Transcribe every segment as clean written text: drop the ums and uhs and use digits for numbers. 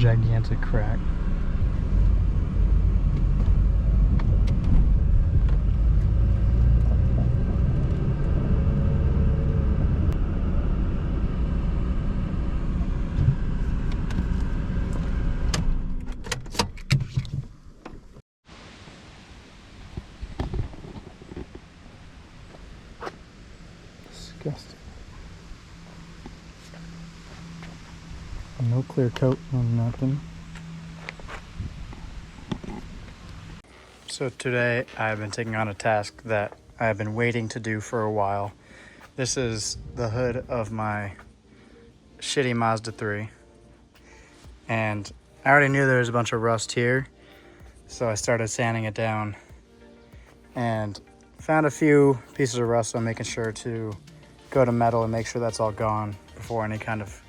gigantic crack. Disgusting. No clear coat, no nothing. So today I've been taking on a task that I've been waiting to do for a while. This is the hood of my shitty Mazda 3. And I already knew there was a bunch of rust here, so I started sanding it down and found a few pieces of rust, so I'm making sure to go to metal and make sure that's all gone before any kind of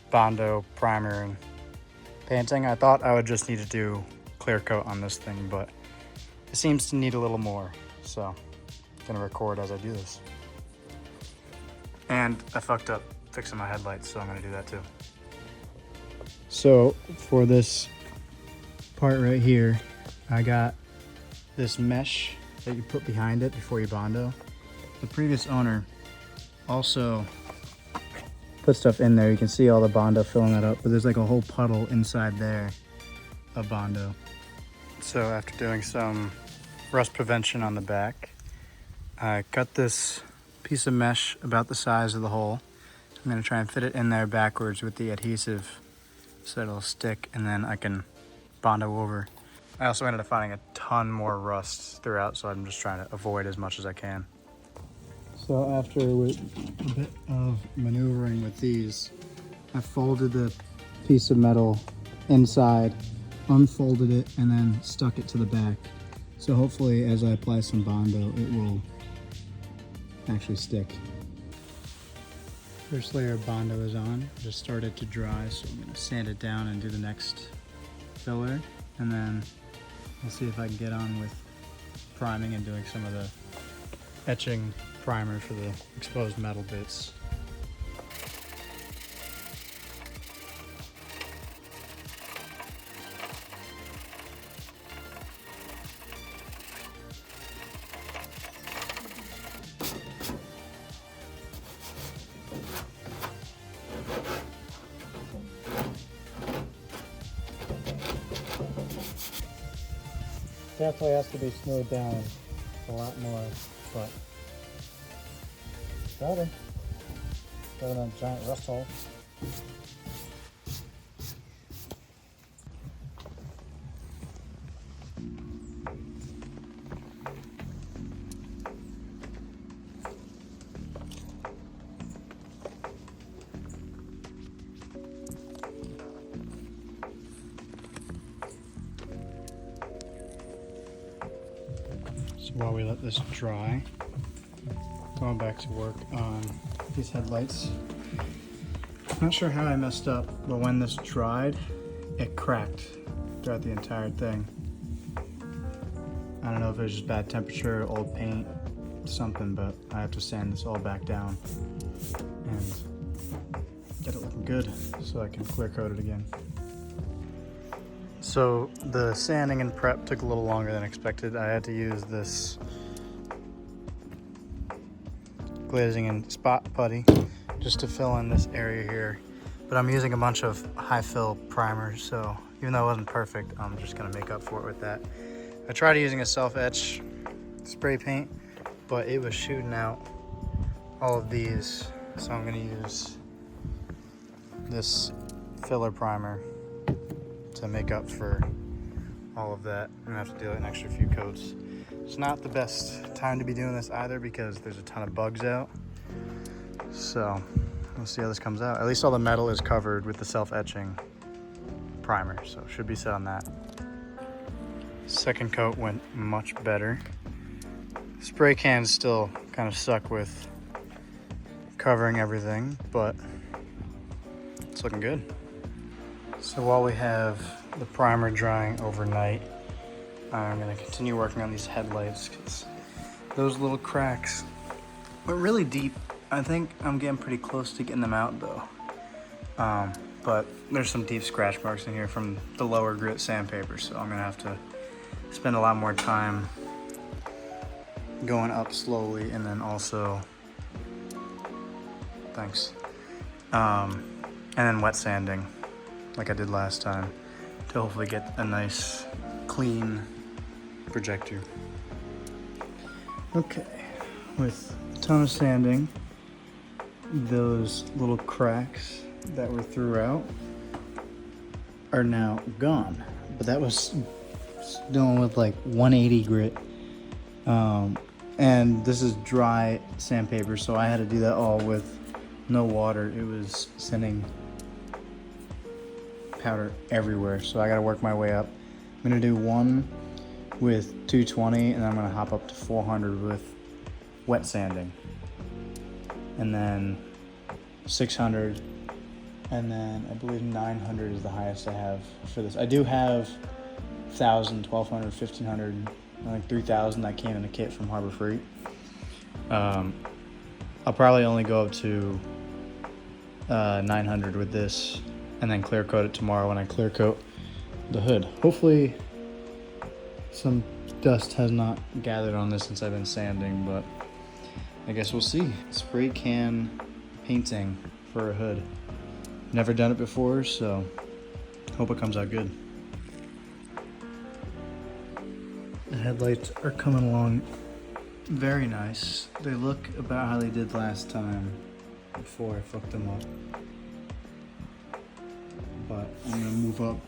Bondo primer and painting. I thought I would just need to do clear coat on this thing, but it seems to need a little more, so I'm gonna record as I do this. And I fucked up fixing my headlights, so I'm gonna do that too. So for this part right here, I got this mesh that you put behind it before you Bondo. The previous owner also put stuff in there. You can see all the Bondo filling that up, but there's like a whole puddle inside there of Bondo. So after doing some rust prevention on the back, I cut this piece of mesh about the size of the hole. I'm gonna try and fit it in there backwards with the adhesive so it'll stick, and then I can Bondo over. I also ended up finding a ton more rust throughout, so I'm just trying to avoid as much as I can. So after with a bit of maneuvering with these, I folded the piece of metal inside, unfolded it, and then stuck it to the back. So hopefully as I apply some Bondo, it will actually stick. First layer of Bondo is on, just started to dry, so I'm gonna sand it down and do the next filler, and then I'll see if I can get on with priming and doing some of the etching primer for the exposed metal bits. Definitely has to be smoothed down a lot more, but better than a giant rust hole. So while we let this dry, going back to work on these headlights. Not sure how I messed up, but when this dried, it cracked throughout the entire thing. I don't know if it was just bad temperature, old paint, something, but I have to sand this all back down and get it looking good so I can clear coat it again. So the sanding and prep took a little longer than expected. I had to use this glazing and spot putty just to fill in this area here, but I'm using a bunch of high fill primers, so even though it wasn't perfect, I'm just gonna make up for it with that. I tried using a self-etch spray paint, but it was shooting out all of these, so I'm gonna use this filler primer to make up for all of that. I'm gonna have to do an extra few coats. It's not the best time to be doing this either because there's a ton of bugs out. So we'll see how this comes out. At least all the metal is covered with the self-etching primer, so should be set on that. Second coat went much better. Spray cans still kind of suck with covering everything, but it's looking good. So while we have the primer drying overnight, I'm gonna continue working on these headlights because those little cracks were really deep. I think I'm getting pretty close to getting them out though. but there's some deep scratch marks in here from the lower grit sandpaper, so I'm gonna have to spend a lot more time going up slowly, and then also, thanks, and then wet sanding like I did last time to hopefully get a nice clean projector. Okay, with a ton of sanding, those little cracks that were throughout are now gone, but that was dealing with like 180 grit, and this is dry sandpaper, so I had to do that all with no water. It was sending powder everywhere, so I gotta work my way up. I'm gonna do one with 220, and then I'm gonna hop up to 400 with wet sanding, and then 600, and then I believe 900 is the highest I have for this. I do have 1,000, 1,200, 1,500, like 3,000 that came in a kit from Harbor Freight. I'll probably only go up to 900 with this, and then clear coat it tomorrow when I clear coat the hood. Hopefully some dust has not gathered on this since I've been sanding, but I guess we'll see. Spray can painting for a hood. Never done it before, so hope it comes out good. The headlights are coming along very nice. They look about how they did last time before I fucked them up. But I'm gonna move up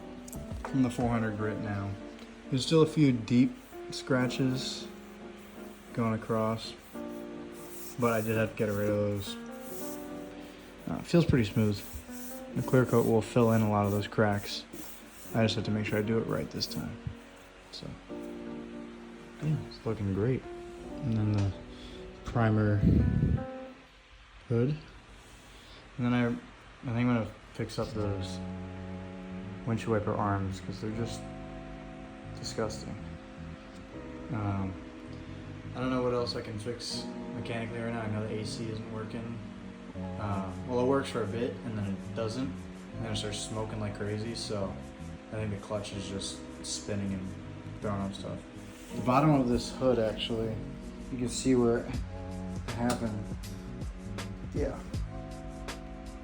from the 400 grit now. There's still a few deep scratches going across, but I did have to get rid of those. It feels pretty smooth. The clear coat will fill in a lot of those cracks. I just have to make sure I do it right this time. So, yeah, it's looking great. And then the primer hood. And then I think I'm gonna fix up those windshield wiper arms because they're just disgusting. I don't know what else I can fix mechanically right now. I know the AC isn't working. Well, it works for a bit and then it doesn't, and then it starts smoking like crazy, so I think the clutch is just spinning and throwing up stuff. The bottom of this hood, actually, you can see where it happened. Yeah.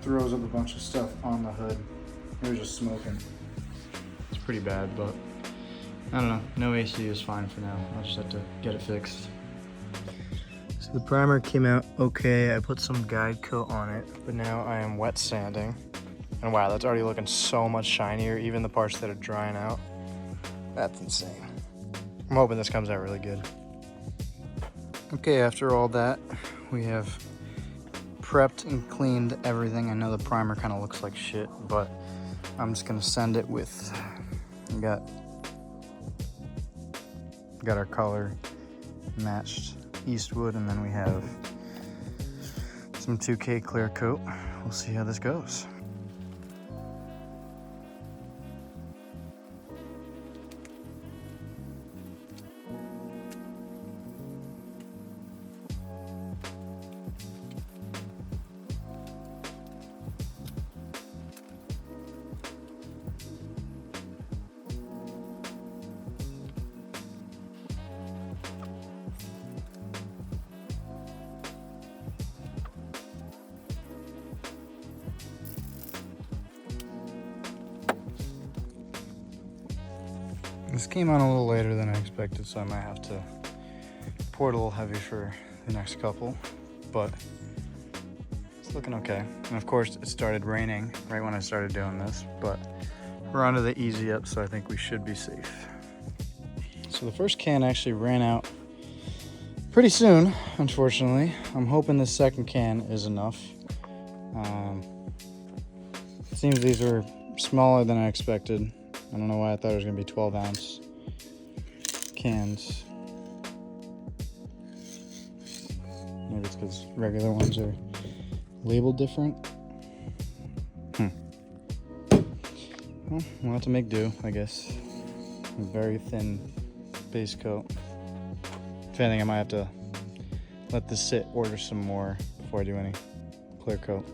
Throws up a bunch of stuff on the hood. It was just smoking. It's pretty bad, but I don't know. No AC is fine for now. I'll just have to get it fixed. So the primer came out okay. I put some guide coat on it, but now I am wet sanding. And wow, that's already looking so much shinier, even the parts that are drying out. That's insane. I'm hoping this comes out really good. Okay, after all that, we have prepped and cleaned everything. I know the primer kind of looks like shit, but I'm just gonna send it with, we got our color matched Eastwood, and then we have some 2K clear coat. We'll see how this goes. This came on a little later than I expected, so I might have to pour it a little heavy for the next couple, but it's looking okay. And of course, it started raining right when I started doing this, but we're onto the easy up, so I think we should be safe. So the first can actually ran out pretty soon, unfortunately. I'm hoping the second can is enough. It seems these are smaller than I expected. I don't know why I thought it was gonna be 12-ounce cans. Maybe it's because regular ones are labeled different. Well, we'll have to make do, I guess. A very thin base coat. If anything, I might have to let this sit, order some more before I do any clear coat.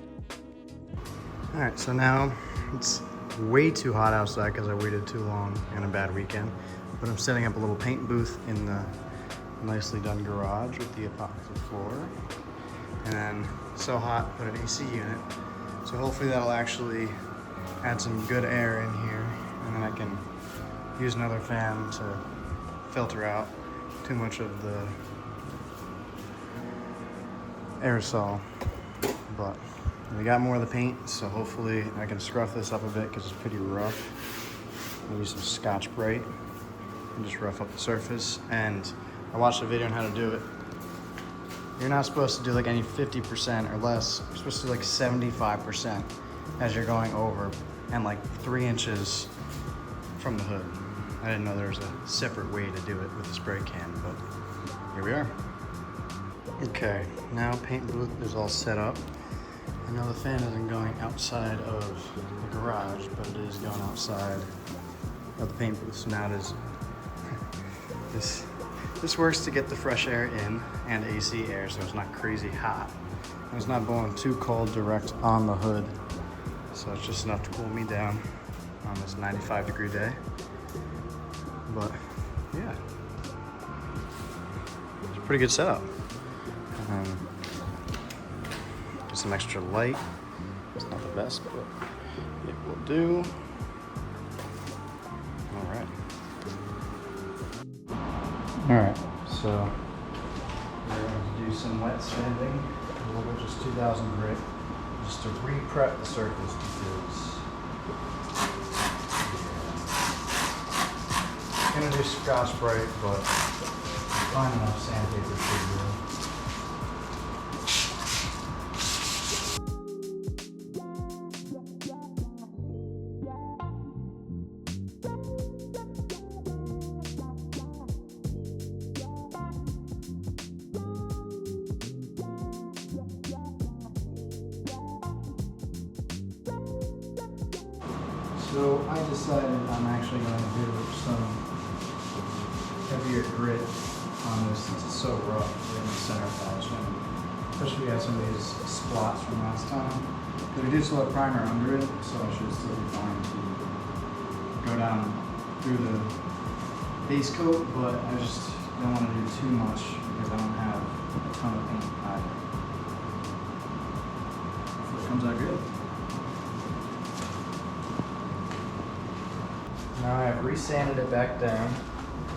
All right, so now It's way too hot outside because I waited too long and a bad weekend. But I'm setting up a little paint booth in the nicely done garage with the epoxy floor. And then so hot, put an AC unit. So hopefully that'll actually add some good air in here. And then I can use another fan to filter out too much of the aerosol. But we got more of the paint, so hopefully I can scruff this up a bit because it's pretty rough. Maybe some Scotch-Brite and just rough up the surface. And I watched a video on how to do it. You're not supposed to do like any 50% or less. You're supposed to do like 75% as you're going over and like 3 inches from the hood. I didn't know there was a separate way to do it with the spray can, but here we are. Okay, now paint booth is all set up. I know the fan isn't going outside of the garage, but it is going outside of the paint booth. So now it is, this works to get the fresh air in and AC air so it's not crazy hot. And it's not blowing too cold direct on the hood. So it's just enough to cool me down on this 95-degree day. But yeah, it's a pretty good setup. Get some extra light. It's not the best, but it will do. All right, so we're going to do some wet sanding, a little bit, just 2000 grit, just to re-prep the surface because I'm going to do Scotch-Brite, but fine enough sandpaper should do. So I decided I'm actually going to do some heavier grit on this since it's so rough in the center attachment. Especially we had some of these splots from last time. Because we do still have primer under it, so I should still be fine to go down through the base coat, but I just don't want to do too much because I don't have a ton of paint either. Hopefully it comes out good. Now I have resanded it back down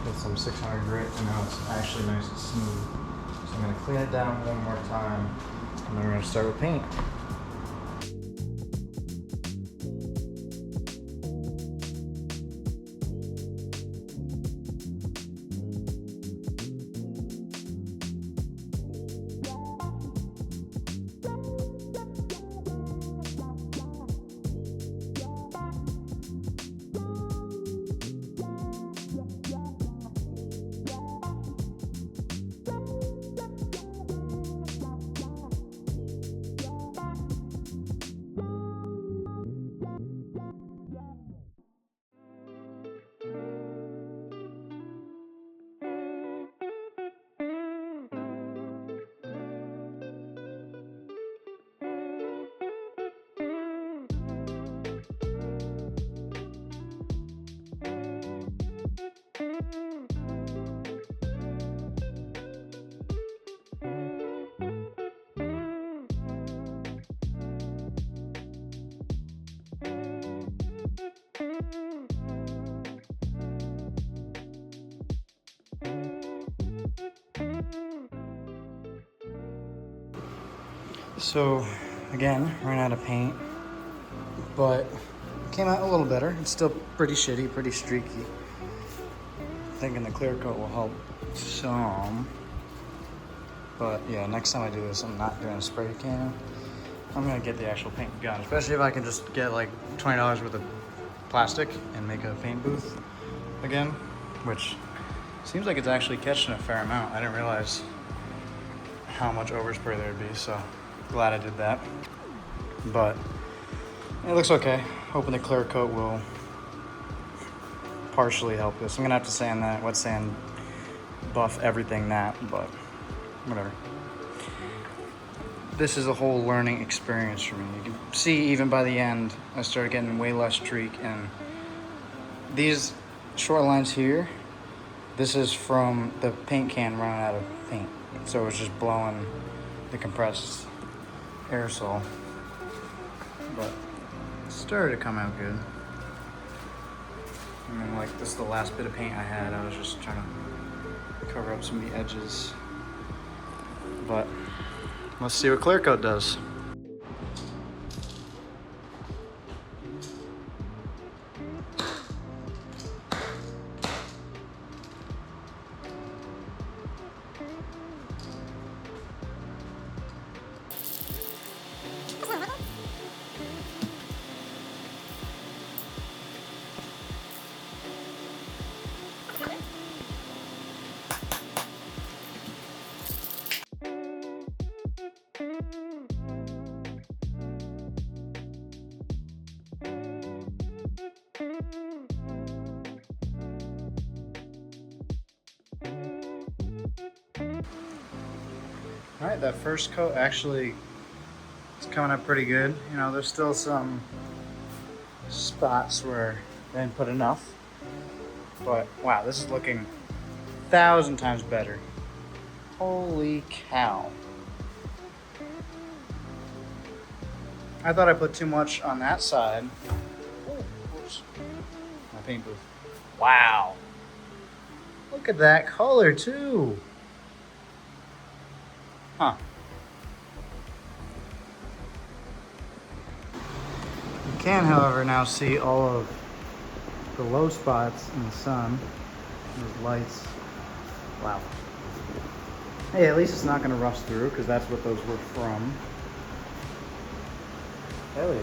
with some 600 grit, and now it's actually nice and smooth. So I'm going to clean it down one more time, and then we're going to start with paint. So again, ran out of paint, but it came out a little better. It's still pretty shitty, pretty streaky. Thinking the clear coat will help some. But yeah, next time I do this, I'm not doing a spray can. I'm gonna get the actual paint gun, especially if I can just get like $20 worth of plastic and make a paint booth again, which seems like it's actually catching a fair amount. I didn't realize how much overspray there'd be, so glad I did that. But it looks okay. Hoping the clear coat will partially help this. I'm gonna have to sand that, wet sand, buff everything that, but whatever. this is a whole learning experience for me. You can see even by the end, I started getting way less streak, and these short lines here, this is from the paint can running out of paint. So it's just blowing the compressed aerosol. But it started to come out good. I mean, like, this is the last bit of paint I had. I was just trying to cover up some of the edges. But let's see what clear coat does. All right, that first coat actually is coming up pretty good. You know, there's still some spots where they didn't put enough, but wow, this is looking 1,000 times better. Holy cow. I thought I put too much on that side. Oh, oops. My paint booth. Wow. Look at that color too. Huh. You can, however, now see all of the low spots in the sun. Those lights. Wow. Hey, at least it's not going to rust through, because that's what those were from. Hell yeah.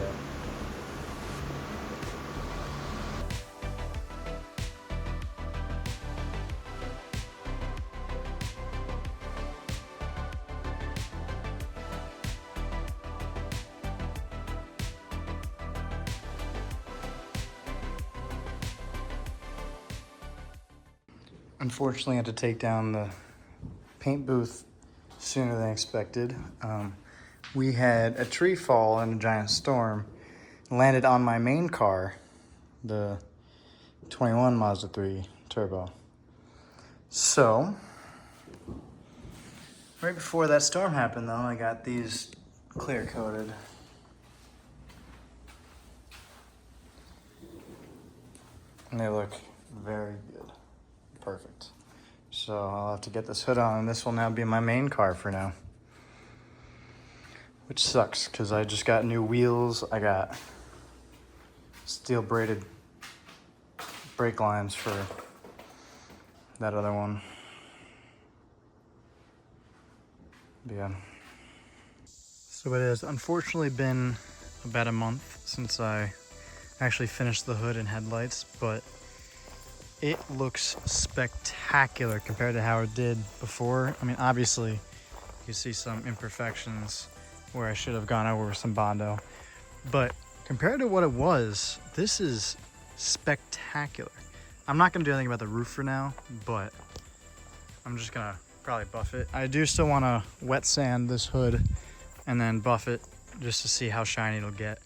Unfortunately, I had to take down the paint booth sooner than expected. We had a tree fall in a giant storm, landed on my main car, the 21 Mazda 3 Turbo. So, right before that storm happened though, I got these clear coated. And they look very good. Perfect. So I'll have to get this hood on, and this will now be my main car for now. Which sucks, because I just got new wheels. I got steel braided brake lines for that other one. But yeah. So it has unfortunately been about a month since I actually finished the hood and headlights, but it looks spectacular compared to how it did before. I mean, obviously, you see some imperfections where I should have gone over some Bondo. But compared to what it was, this is spectacular. I'm not gonna do anything about the roof for now, but I'm just gonna probably buff it. I do still wanna wet sand this hood and then buff it just to see how shiny it'll get,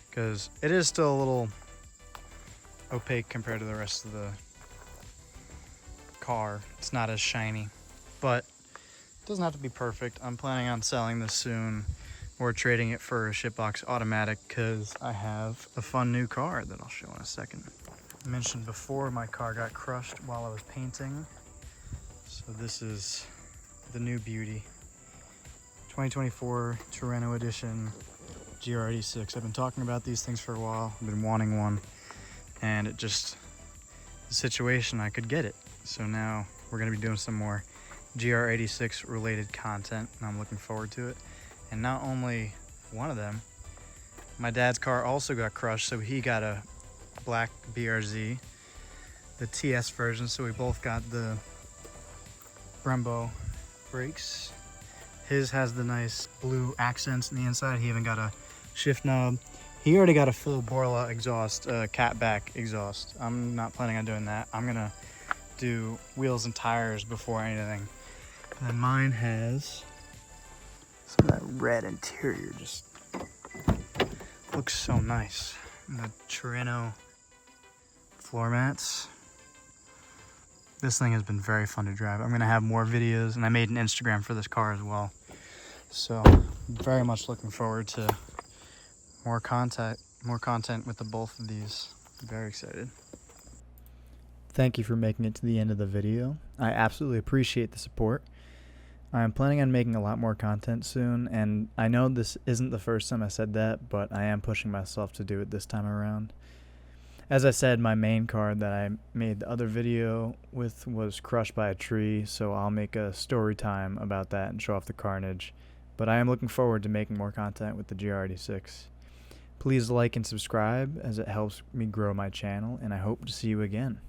because it is still a little opaque compared to the rest of the car. It's not as shiny, but it doesn't have to be perfect. I'm planning on selling this soon or trading it for a shipbox automatic, because I have a fun new car that I'll show in a second. I mentioned before my car got crushed while I was painting, so this is the new beauty. 2024 Torino Edition GR86. I've been talking about these things for a while. I've been wanting one, and it just, the situation, I could get it. So now we're gonna be doing some more GR86 related content, and I'm looking forward to it. And not only one of them, my dad's car also got crushed, so he got a black BRZ, the TS version, so we both got the Brembo brakes. His has the nice blue accents in the inside. He even got a shift knob. He already got a full Borla exhaust, catback exhaust. I'm not planning on doing that. I'm gonna do wheels and tires before anything. And then mine has Some of that red interior just looks so nice. And the Torino floor mats. This thing has been very fun to drive. I'm gonna have more videos, and I made an Instagram for this car as well. So very much looking forward to more content with the both of these. I'm very excited. Thank you for making it to the end of the video. I absolutely appreciate the support. I'm planning on making a lot more content soon, and I know this isn't the first time I said that, but I am pushing myself to do it this time around. As I said, my main car that I made the other video with was crushed by a tree, so I'll make a story time about that and show off the carnage. But I am looking forward to making more content with the GR86. Please like and subscribe, as it helps me grow my channel, and I hope to see you again.